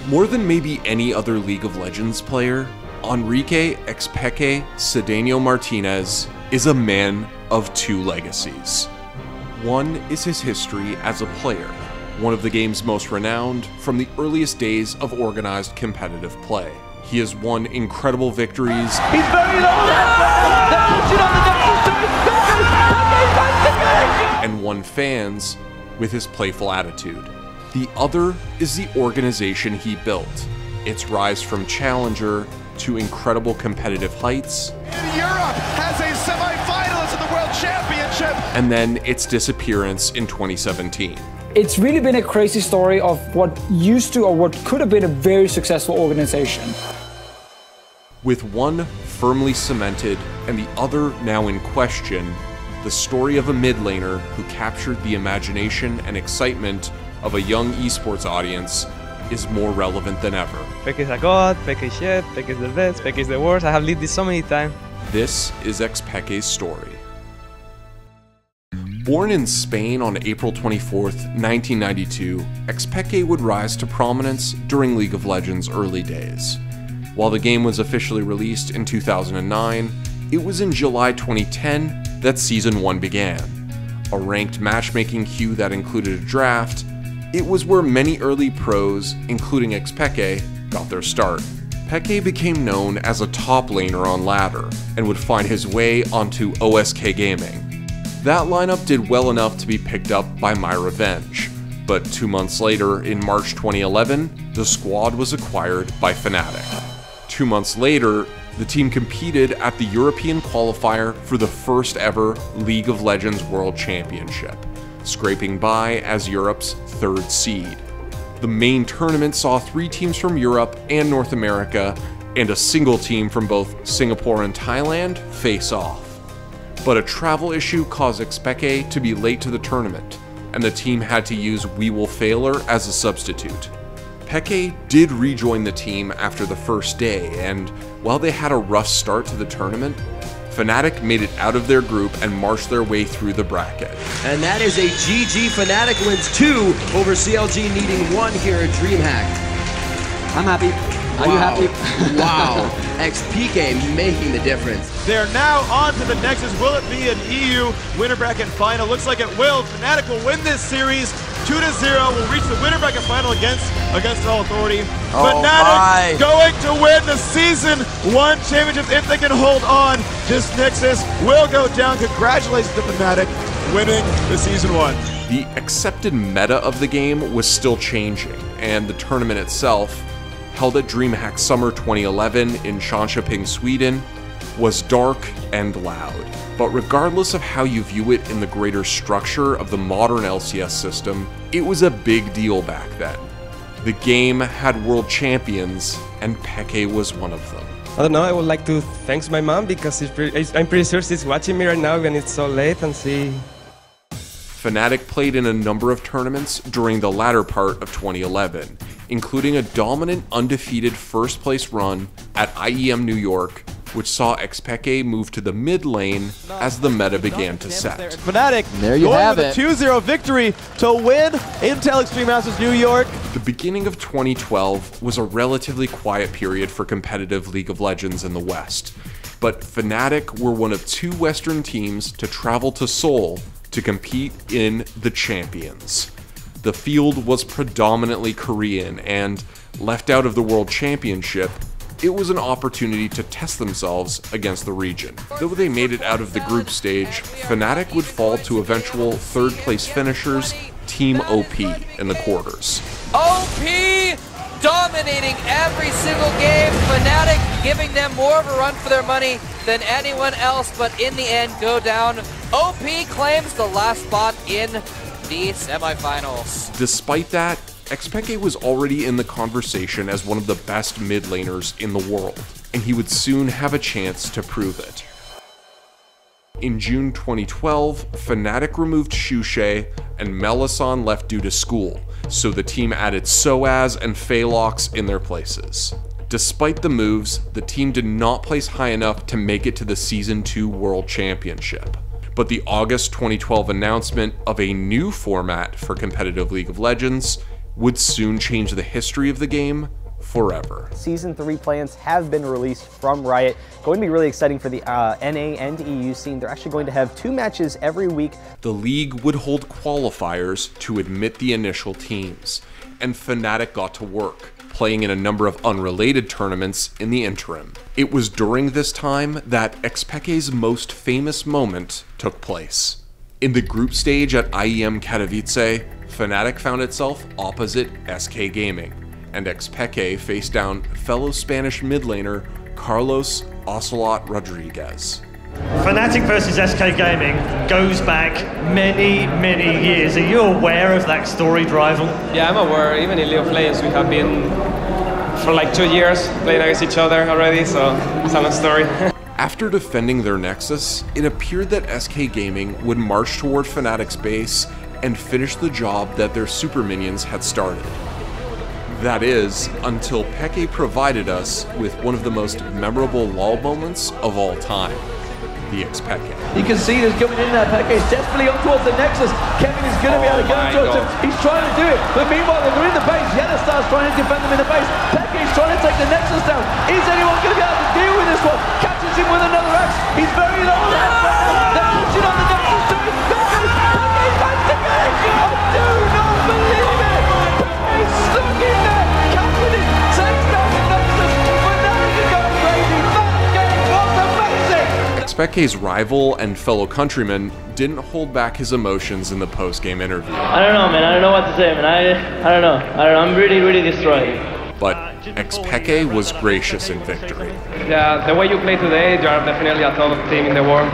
More than maybe any other League of Legends player, Enrique xPeke Cedeno Martinez is a man of two legacies. One is his history as a player, one of the game's most renowned from the earliest days of organized competitive play. He has won incredible victories. He's very low. And won fans with his playful attitude. The other is the organization he built, its rise from challenger to incredible competitive heights. In Europe has a semi-finalist of the World Championship. And then its disappearance in 2017. It's really been a crazy story of what used to or what could have been a very successful organization. With one firmly cemented and the other now in question, the story of a mid laner who captured the imagination and excitement of a young esports audience is more relevant than ever. xPeke is a god, xPeke is shit, xPeke is the best, xPeke is the worst. I have lived this so many times. This is xPeke's story. Born in Spain on April 24th, 1992, xPeke would rise to prominence during League of Legends' early days. While the game was officially released in 2009, it was in July 2010 that Season 1 began. A ranked matchmaking queue that included a draft, it was where many early pros, including xPeke, got their start. Peke became known as a top laner on ladder, and would find his way onto OSK Gaming. That lineup did well enough to be picked up by My Revenge, but 2 months later, in March 2011, the squad was acquired by Fnatic. 2 months later, the team competed at the European qualifier for the first ever League of Legends World Championship, scraping by as Europe's third seed. The main tournament saw 3 teams from Europe and North America, and a single team from both Singapore and Thailand face off. But a travel issue caused xPeke to be late to the tournament, and the team had to use WeWillFailer as a substitute. Peke did rejoin the team after the first day, and while they had a rough start to the tournament, Fnatic made it out of their group and marched their way through the bracket. And that is a GG. Fnatic wins 2 over CLG, needing 1 here at DreamHack. I'm happy. Are you happy? Wow. xPeke making the difference. They're now on to the Nexus. Will it be an EU winner bracket final? Looks like it will. Fnatic will win this series 2-0. Will reach the winner bracket final against All Authority. Fnatic going to win the Season 1 championship if they can hold on. This Nexus will go down. Congratulations to Fnatic winning the Season 1. The accepted meta of the game was still changing, and the tournament itself, held at DreamHack Summer 2011 in Jönköping, Sweden, was dark and loud. But regardless of how you view it in the greater structure of the modern LCS system, it was a big deal back then. The game had world champions, and Peke was one of them. I don't know, I would like to thank my mom because I'm pretty sure she's watching me right now when it's so late and see. Fnatic played in a number of tournaments during the latter part of 2011, including a dominant undefeated first place run at IEM New York, which saw xPeke move to the mid lane as the meta began to set. Fnatic there you have with a 2-0 victory to win Intel Extreme Masters New York. The beginning of 2012 was a relatively quiet period for competitive League of Legends in the West, but Fnatic were one of 2 Western teams to travel to Seoul to compete in the Champions. The field was predominantly Korean, and left out of the World Championship, it was an opportunity to test themselves against the region. Though they made it out of the group stage, Fnatic would fall to eventual third place finishers Team OP in the quarters. OP dominating every single game, Fnatic giving them more of a run for their money than anyone else, but in the end go down. OP claims the last spot in the semifinals. Despite that, xPeke was already in the conversation as one of the best mid laners in the world, and he would soon have a chance to prove it. In June 2012, Fnatic removed Shushe and Melisson left due to school, so the team added Soaz and Phelox in their places. Despite the moves, the team did not place high enough to make it to the Season 2 World Championship. But the August 2012 announcement of a new format for competitive League of Legends would soon change the history of the game forever. Season 3 plans have been released from Riot. Going to be really exciting for the NA and EU scene. They're actually going to have 2 matches every week. The league would hold qualifiers to admit the initial teams, and Fnatic got to work, playing in a number of unrelated tournaments in the interim. It was during this time that xPeke's most famous moment took place. In the group stage at IEM Katowice, Fnatic found itself opposite SK Gaming, and xPeke faced down fellow Spanish mid laner Carlos Ocelot Rodriguez. Fnatic versus SK Gaming goes back many, many years. Are you aware of that storied rival? Yeah, I'm aware. Even in League of Legends, we have been for like 2 years playing against each other already, so it's a long story. After defending their Nexus, it appeared that SK Gaming would march toward Fnatic's base and finish the job that their super minions had started. That is, until Peke provided us with one of the most memorable LoL moments of all time, the xPeke. You can see this coming in there. Peke is desperately on towards the Nexus. Kevin is going to be able to go towards him. He's trying to do it, but meanwhile they're in the base. Yellowstar's trying to defend them in the base. Peke is trying to take the Nexus down. Is anyone going to be able to deal with this one? Catches him with another axe. He's very low. They're pushing on the Nexus to his Peke managed to get it. I do not believe it. Peke's stuck in there. Catching it. Takes down the Nexus. But now he's going crazy. That game was amazing. xPeke's rival and fellow countryman didn't hold back his emotions in the post-game interview. I don't know, man. I don't know what to say, man. I don't know. I'm really, really destroyed. But xPeke was gracious in victory. Yeah, the way you play today, you are definitely a top team in the world.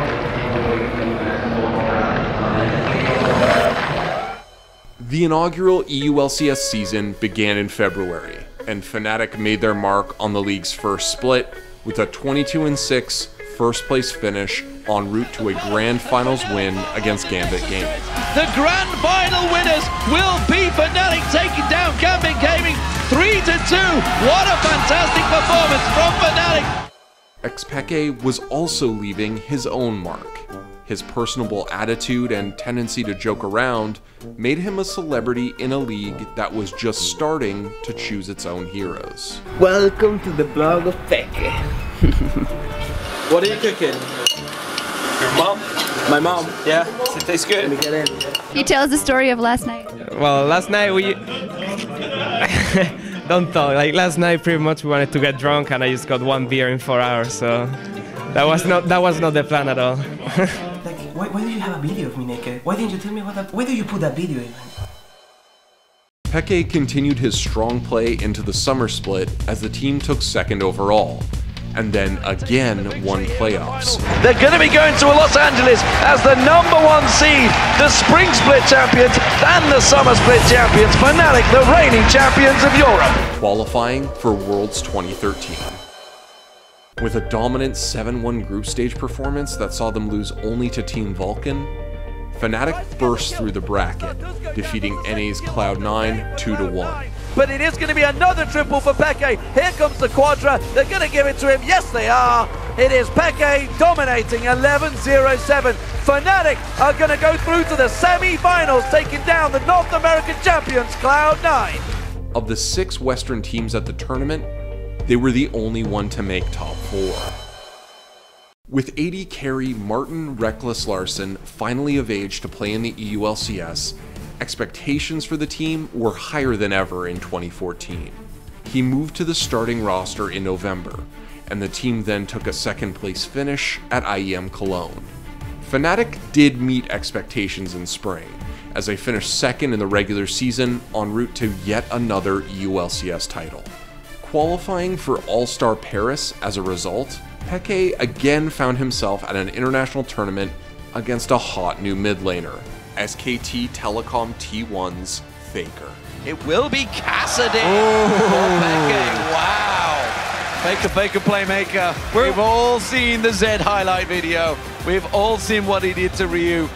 The inaugural EULCS season began in February, and Fnatic made their mark on the league's first split with a 22-6 first-place finish en route to a Grand Finals win against Gambit Gaming. The Grand Final winners will be Fnatic taking down Gambit Gaming 3-2. What a fantastic performance from Fnatic! xPeke was also leaving his own mark. His personable attitude and tendency to joke around made him a celebrity in a league that was just starting to choose its own heroes. Welcome to the blog of Peke. What are you cooking? Your mom? My mom. Yeah, it tastes good. Let me get in. Can you tell us the story of last night? Well, last night we... Don't talk. Like last night pretty much we wanted to get drunk and I just got 1 beer in 4 hours, so that was not the plan at all. Like, why did you have a video of me naked? Why didn't you tell me where did you put that video in? Peke continued his strong play into the summer split as the team took second overall, and then again won playoffs. They're going to be going to Los Angeles as the #1 seed, the Spring Split champions and the Summer Split champions. Fnatic, the reigning champions of Europe. Qualifying for Worlds 2013. With a dominant 7-1 group stage performance that saw them lose only to Team Vulcan, Fnatic burst through the bracket, defeating NA's Cloud9 2-1. But it is going to be another triple for Peke. Here comes the Quadra. They're going to give it to him. Yes, they are. It is Peke dominating 11-0-7. Fnatic are going to go through to the semi-finals, taking down the North American champions, Cloud9. Of the 6 Western teams at the tournament, they were the only one to make top 4. With AD carry Martin Reckless Larson finally of age to play in the EULCS, expectations for the team were higher than ever in 2014. He moved to the starting roster in November, and the team then took a second-place finish at IEM Cologne. Fnatic did meet expectations in spring, as they finished second in the regular season en route to yet another EULCS title. Qualifying for All-Star Paris as a result, Peke again found himself at an international tournament against a hot new mid laner, SKT Telecom T1's Faker. It will be Cassidy for Peke. Wow. Faker playmaker. We've all seen the Zed highlight video. We've all seen what he did to Ryu.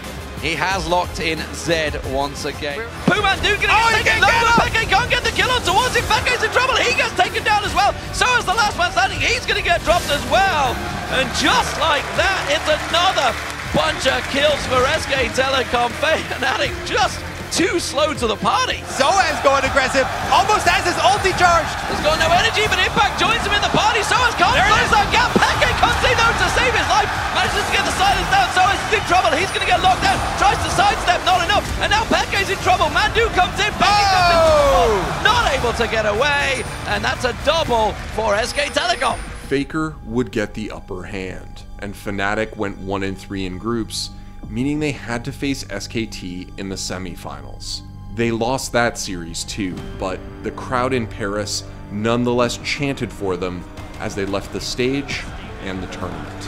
He has locked in Zed once again. Pumandu gonna get taken down. Peke can't get the kill on towards him. Peke's in trouble. He gets taken down as well. So is the last man standing. He's gonna get dropped as well. And just like that, it's another bunch of kills for SK Telecom. Fnatic just too slow to the party. Soaz going aggressive, almost has his ulti charged. He's got no energy, but Impact joins him in the party. Soaz can't close that gap. Peke comes in though to save his life. Manages to get the silence down. Soaz is in trouble. He's going to get locked down. Tries to sidestep, not enough. And now Peke's in trouble. Mandu comes in. Peke comes in. Not able to get away. And that's a double for SK Telecom. Faker would get the upper hand, and Fnatic went 1-3 in groups, meaning they had to face SKT in the semifinals. They lost that series too, but the crowd in Paris nonetheless chanted for them as they left the stage and the tournament.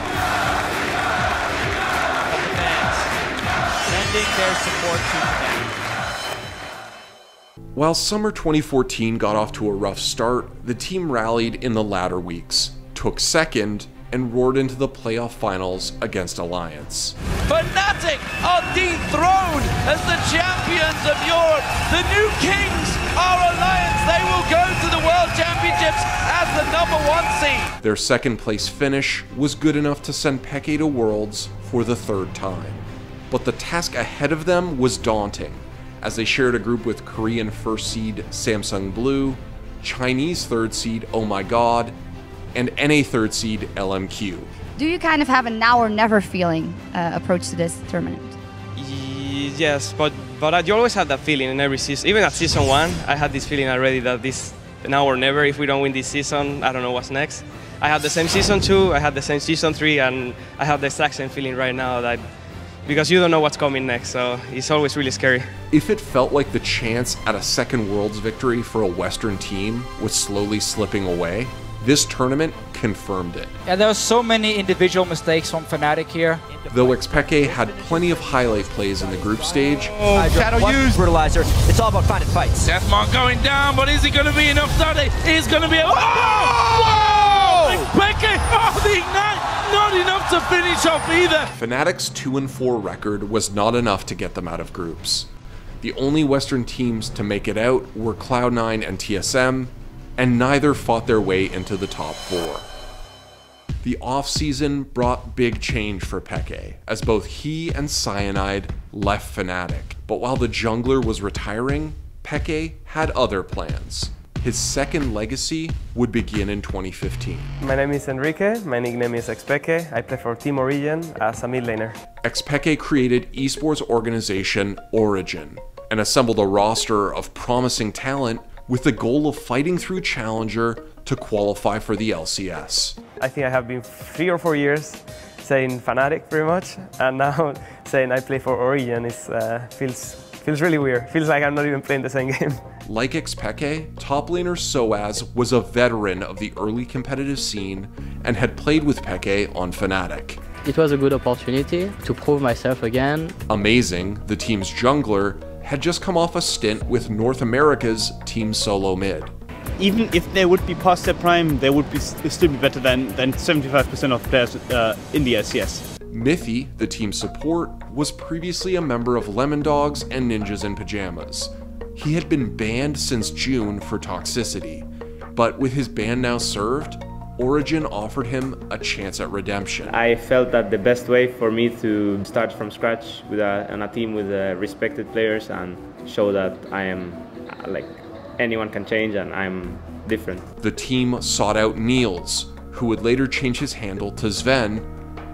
Sending their support to Fnatic. While summer 2014 got off to a rough start, the team rallied in the latter weeks, took second, and roared into the playoff finals against Alliance. Fnatic are dethroned as the champions of Europe. The new kings are Alliance. They will go to the World Championships as the #1 seed. Their second place finish was good enough to send Peke to Worlds for the third time. But the task ahead of them was daunting, as they shared a group with Korean first seed Samsung Blue, Chinese third seed Oh My God, and NA third seed LMQ. Do you kind of have a now or never feeling approach to this tournament? Yes, but you always have that feeling in every season. Even at season 1, I had this feeling already that this now or never. If we don't win this season, I don't know what's next. I had the same season 2, I had the same season 3, and I have the exact same feeling right now that because you don't know what's coming next, so it's always really scary. If it felt like the chance at a second Worlds victory for a Western team was slowly slipping away, this tournament confirmed it. Yeah, there were so many individual mistakes from Fnatic here. Though xPeke had plenty of highlight plays in the group stage, Shadow used Brutalizer. It's all about finding fights. Deathmark going down, but is he going to be enough? He's going to be a... Whoa! xPeke! Oh, the Ignite! Not enough to finish off either. Fnatic's 2-4 record was not enough to get them out of groups. The only Western teams to make it out were Cloud9 and TSM, and neither fought their way into the top 4. The off-season brought big change for Peke, as both he and Cyanide left Fnatic. But while the jungler was retiring, Peke had other plans. His second legacy would begin in 2015. My name is Enrique, my nickname is xPeke. I play for Team Origin as a mid laner. xPeke created esports organization Origin, and assembled a roster of promising talent with the goal of fighting through Challenger to qualify for the LCS. I think I have been 3 or 4 years saying Fnatic pretty much, and now saying I play for Origin feels really weird. Feels like I'm not even playing the same game. Like xPeke, top laner Soaz was a veteran of the early competitive scene and had played with Peke on Fnatic. It was a good opportunity to prove myself again. Amazing, the team's jungler had just come off a stint with North America's Team Solo Mid. Even if they would be past their prime, they would still be better than 75% of players in the LCS. Mithy, the team support, was previously a member of Lemon Dogs and Ninjas in Pajamas. He had been banned since June for toxicity, but with his ban now served, Origin offered him a chance at redemption. I felt that the best way for me to start from scratch with on a team with respected players and show that I am like anyone can change and I'm different. The team sought out Niels, who would later change his handle to Sven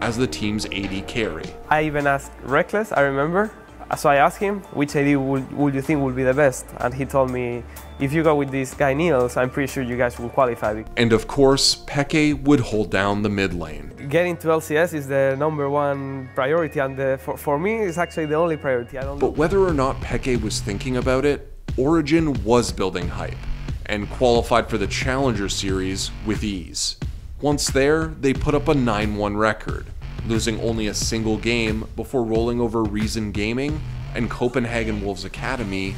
as the team's AD carry. I even asked Reckless, I remember. So I asked him, which AD would you think would be the best? And he told me, if you go with this guy Niels, I'm pretty sure you guys will qualify. And of course, Peke would hold down the mid lane. Getting to LCS is the #1 priority, and for me, it's actually the only priority. But whether or not Peke was thinking about it, Origin was building hype, and qualified for the Challenger Series with ease. Once there, they put up a 9-1 record, losing only a single game before rolling over Reason Gaming and Copenhagen Wolves Academy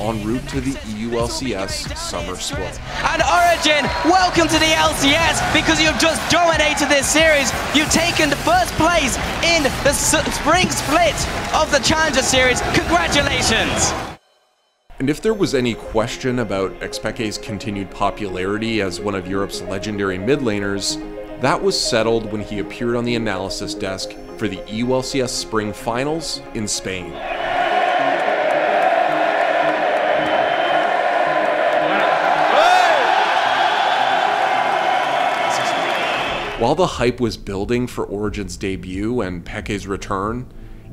en route to the EU LCS summer split. And Origin, welcome to the LCS because you've just dominated this series. You've taken the first place in the spring split of the Challenger Series. Congratulations! And if there was any question about xPeke's continued popularity as one of Europe's legendary mid laners, that was settled when he appeared on the analysis desk for the EU LCS Spring Finals in Spain. While the hype was building for Origin's debut and Peke's return,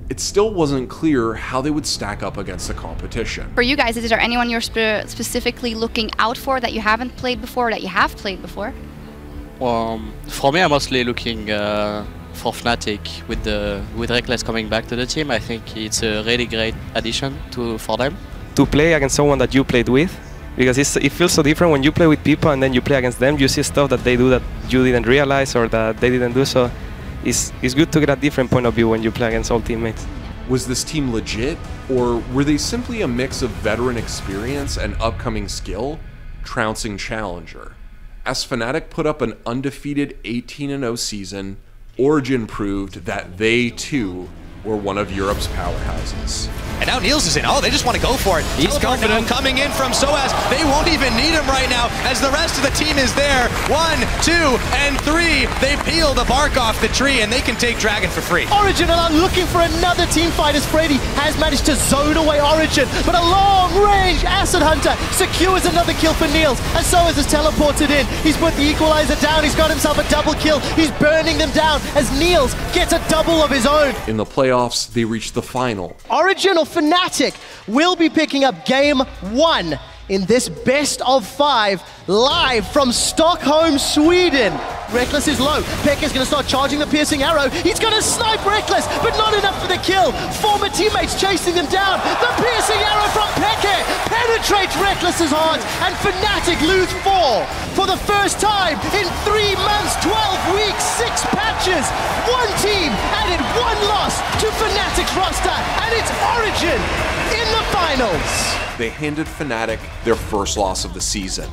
it still wasn't clear how they would stack up against the competition. For you guys, is there anyone you're specifically looking out for that you haven't played before, or that you have played before? Well, for me, I'm mostly looking for Fnatic with Reckless coming back to the team. I think it's a really great addition for them. To play against someone that you played with, because it feels so different when you play with people and then you play against them. You see stuff that they do that you didn't realize or that they didn't do. So it's good to get a different point of view when you play against old teammates. Was this team legit, or were they simply a mix of veteran experience and upcoming skill, trouncing challenger? As Fnatic put up an undefeated 18-0 season, Origin proved that they too were one of Europe's powerhouses. And now Niels is in. Oh, they just want to go for it. He's confident. Coming in from SOAS. They won't even need him right now as the rest of the team is there. 1, 2, and 3. They peel the bark off the tree and they can take Dragon for free. Origin are looking for another team fight as Freddy has managed to zone away Origin. But a long-range Acid Hunter secures another kill for Niels. And SOAS has teleported in. He's put the equalizer down. He's got himself a double kill. He's burning them down as Niels gets a double of his own. In the playoffs, they reached the final. Origin or Fnatic will be picking up game 1 in this best of 5 live from Stockholm, Sweden. Reckless is low. Peke is going to start charging the piercing arrow. He's going to snipe Reckless, but not enough for the kill. Former teammates chasing them down. The piercing arrow from Peke penetrates Reckless's heart, and Fnatic lose 4. For the first time in 3 months, 12 weeks, 6 patches, one team added 1 loss to Fnatic's roster, and it's Origin in the finals. They handed Fnatic their first loss of the season,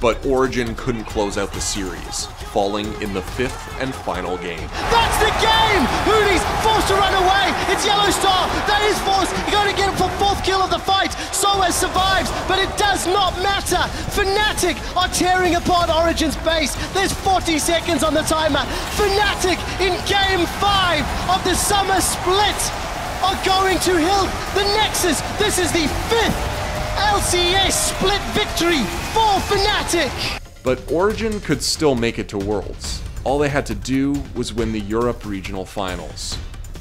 but Origin couldn't close out the series, falling in the 5th and final game. That's the game! Hoodie's forced to run away. It's Yellow Star that is forced. You're going to get him for 4th kill of the fight. SOAS survives, but it does not matter. Fnatic are tearing apart Origin's base. There's 40 seconds on the timer. Fnatic in game 5 of the summer split are going to Hilt. The Nexus, this is the 5th LCS split victory for Fnatic. But Origin could still make it to Worlds. All they had to do was win the Europe Regional Finals.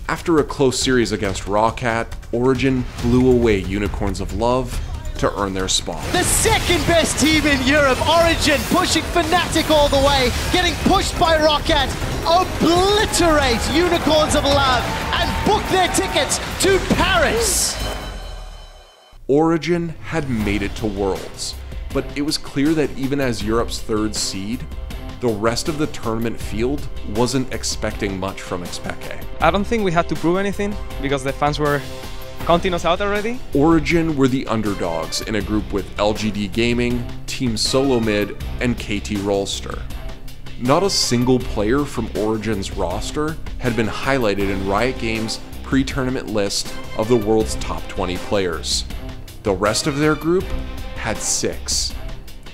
After a close series against Rawcat, Origin blew away Unicorns of Love to earn their spot. The second best team in Europe, Origin, pushing Fnatic all the way, getting pushed by Rawcat, obliterate Unicorns of Love, and book their tickets to Paris. Origin had made it to Worlds, but it was clear that even as Europe's 3rd seed, the rest of the tournament field wasn't expecting much from xPeke. I don't think we had to prove anything because the fans were counting us out already. Origin were the underdogs in a group with LGD Gaming, Team Solo Mid, and KT Rolster. Not a single player from Origin's roster had been highlighted in Riot Games' pre-tournament list of the world's top 20 players. The rest of their group had 6.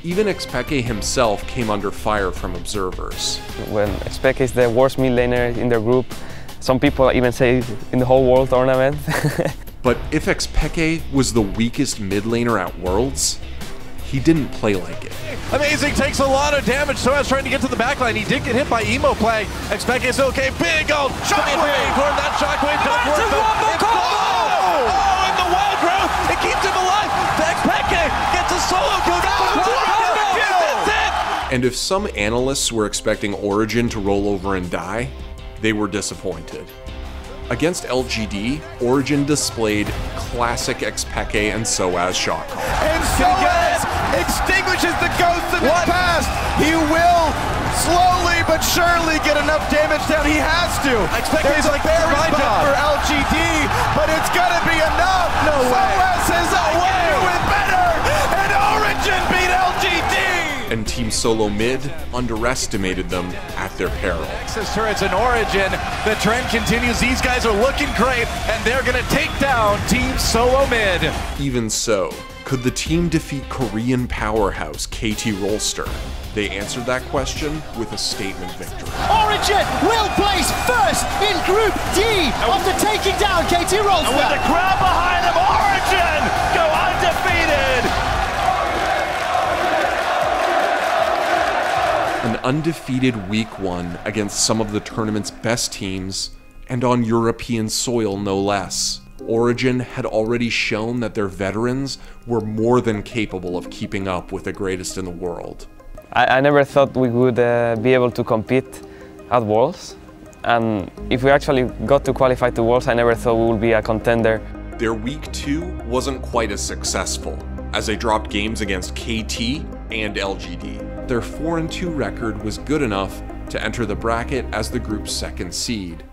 Even xPeke himself came under fire from observers. When xPeke is the worst mid laner in their group, some people even say in the whole world tournament. But if xPeke was the weakest mid laner at Worlds, he didn't play like it. Amazing, takes a lot of damage. SOAS trying to get to the backline. He did get hit by Emo play. xPeke is okay. Big ult. Shockwave. That shockwave does work though. It's gone. Oh, and the wild growth. It keeps him alive. xPeke gets a solo kill. And if some analysts were expecting Origin to roll over and die, they were disappointed. Against LGD, Origin displayed classic xPeke and SOAS shot call. And SOAS extinguishes the ghosts of his past. He will slowly but surely get enough damage down. He has to. There's a very spot for LGD, but it's gonna be enough. No way. SOAS is away with better, and Origin beat LGD. And Team Solo Mid underestimated them at their peril. Nexus turrets in Origin. The trend continues. These guys are looking great, and they're going to take down Team Solo Mid. Even so, could the team defeat Korean powerhouse KT Rolster? They answered that question with a statement victory. Origin will place first in Group D after taking down KT Rolster. And with the crowd behind them, Origin go undefeated. An undefeated Week 1 against some of the tournament's best teams, and on European soil no less. Origin had already shown that their veterans were more than capable of keeping up with the greatest in the world. I never thought we would be able to compete at Worlds, and if we actually got to qualify to Worlds, I never thought we would be a contender. Their Week 2 wasn't quite as successful, as they dropped games against KT and LGD. Their 4-2 record was good enough to enter the bracket as the group's second seed,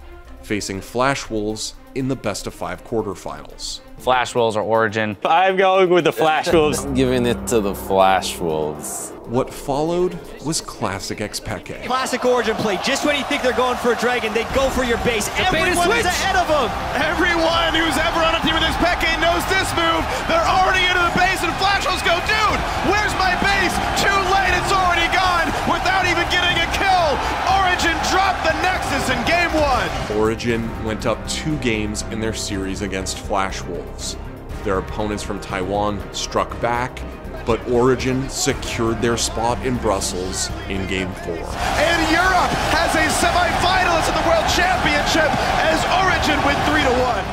facing Flash Wolves in the best-of-5 quarterfinals. Flash Wolves or Origin? I'm going with the Flash Wolves. Giving it to the Flash Wolves. What followed was classic xPeke. Classic Origin play. Just when you think they're going for a dragon, they go for your base. Everyone is ahead of them. Everyone who's ever on a team with xPeke knows this move. They're already into the base, and Flash Wolves go, dude, where's my base? Too late, it's already gone. Without even getting a kill, Origin dropped the Nexus in game 1. Origin went up 2 games in their series against Flash Wolves. Their opponents from Taiwan struck back, but Origin secured their spot in Brussels in Game 4. And Europe has a semi-finalist in the World Championship as Origin win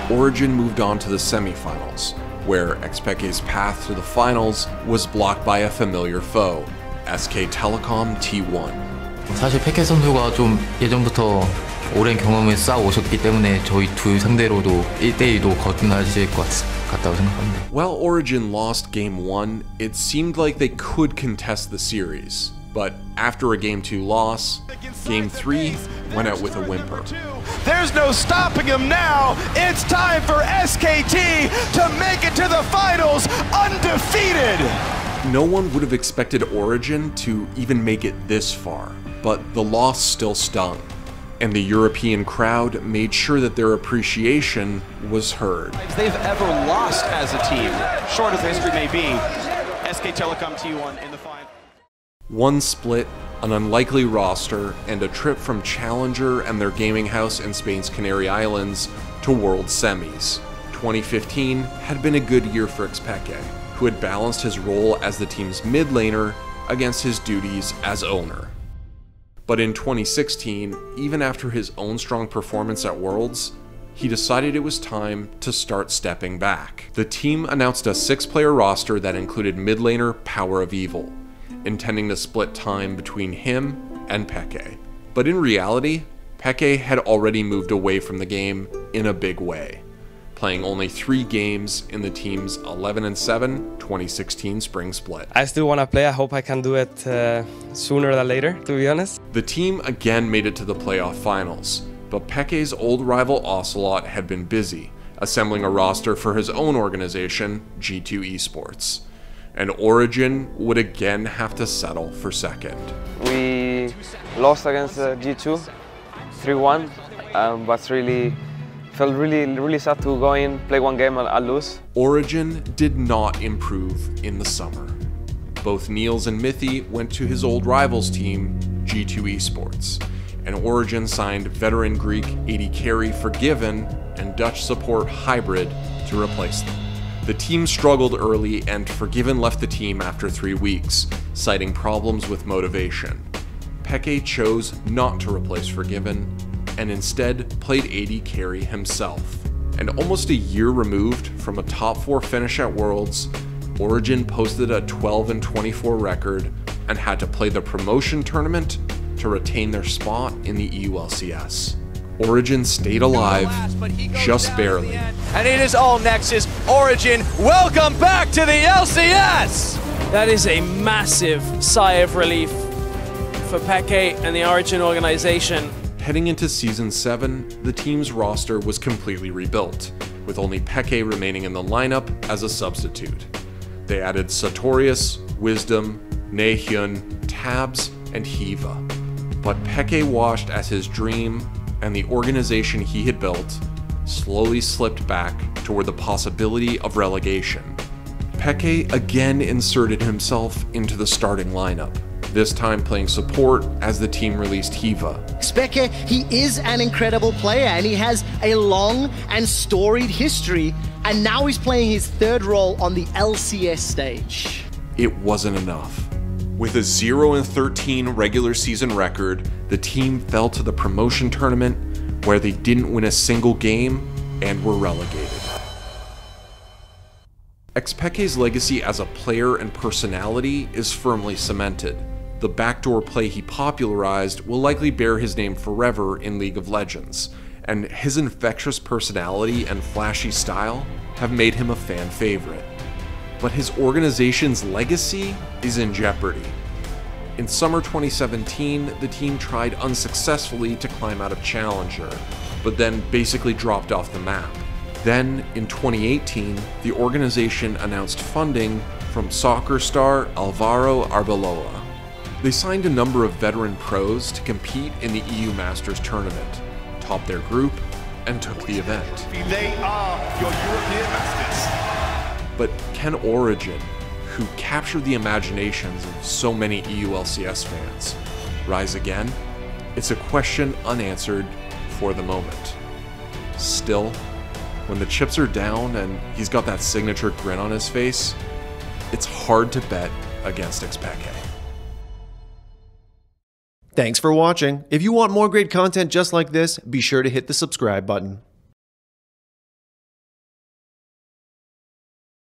3-1. Origin moved on to the semifinals, where xPeke's path to the finals was blocked by a familiar foe, SK Telecom T1. 사실 페케 선수가 좀 예전부터 오랜 경험을 쌓아오셨기 때문에 저희 둘 상대로도 1대1도 거뜬하실 것 같다고 생각합니다. While Origin lost Game 1, it seemed like they could contest the series. But after a Game 2 loss, Game 3 went out with a whimper. There's no stopping them now. It's time for SKT to make it to the finals undefeated. No one would have expected Origin to even make it this far, but the loss still stung. And the European crowd made sure that their appreciation was heard. They've ever lost as a team, short as history may be. SK Telecom T1 in the final. One split, an unlikely roster, and a trip from Challenger and their gaming house in Spain's Canary Islands to World Semis. 2015 had been a good year for xPeke, who had balanced his role as the team's mid laner against his duties as owner. But in 2016, even after his own strong performance at Worlds, he decided it was time to start stepping back. The team announced a 6-player roster that included mid laner Power of Evil, intending to split time between him and Peke. But in reality, Peke had already moved away from the game in a big way, playing only 3 games in the team's 11-7 2016 spring split. I still want to play. I hope I can do it sooner than later, to be honest. The team again made it to the playoff finals, but Peke's old rival Ocelot had been busy, assembling a roster for his own organization, G2 eSports. And Origin would again have to settle for second. We lost against G2, 3-1, but felt really sad to go in, play one game and lose. Origin did not improve in the summer. Both Niels and Mithy went to his old rivals team, G2 eSports, and Origin signed veteran Greek AD carry Forgiven and Dutch support Hybrid to replace them. The team struggled early, and Forgiven left the team after 3 weeks, citing problems with motivation. Peke chose not to replace Forgiven, and instead played AD carry himself. And almost a year removed from a top 4 finish at Worlds, Origin posted a 12-24 record and had to play the promotion tournament to retain their spot in the EULCS. Origin stayed alive, just barely. And it is all Nexus. Origin, welcome back to the LCS! That is a massive sigh of relief for Peke and the Origin organization. Heading into Season 7, the team's roster was completely rebuilt, with only Peke remaining in the lineup as a substitute. They added Sartorius, Wisdom, Naehyun, Tabs, and Hiva. But Peke watched as his dream and the organization he had built slowly slipped back toward the possibility of relegation. Peke again inserted himself into the starting lineup, this time playing support as the team released Hiva. xPeke, he is an incredible player and he has a long and storied history, and now he's playing his 3rd role on the LCS stage. It wasn't enough. With a 0-13 regular season record, the team fell to the promotion tournament where they didn't win a single game and were relegated. xPeke's legacy as a player and personality is firmly cemented. The backdoor play he popularized will likely bear his name forever in League of Legends, and his infectious personality and flashy style have made him a fan favorite. But his organization's legacy is in jeopardy. In summer 2017, the team tried unsuccessfully to climb out of Challenger, but then basically dropped off the map. Then, in 2018, the organization announced funding from soccer star Alvaro Arbeloa. They signed a number of veteran pros to compete in the EU Masters tournament, topped their group, and took the event. They are your European Masters. But can Origin, who captured the imaginations of so many EU LCS fans, rise again? It's a question unanswered for the moment. Still, when the chips are down and he's got that signature grin on his face, it's hard to bet against xPeke. Thanks for watching. If you want more great content just like this, be sure to hit the subscribe button.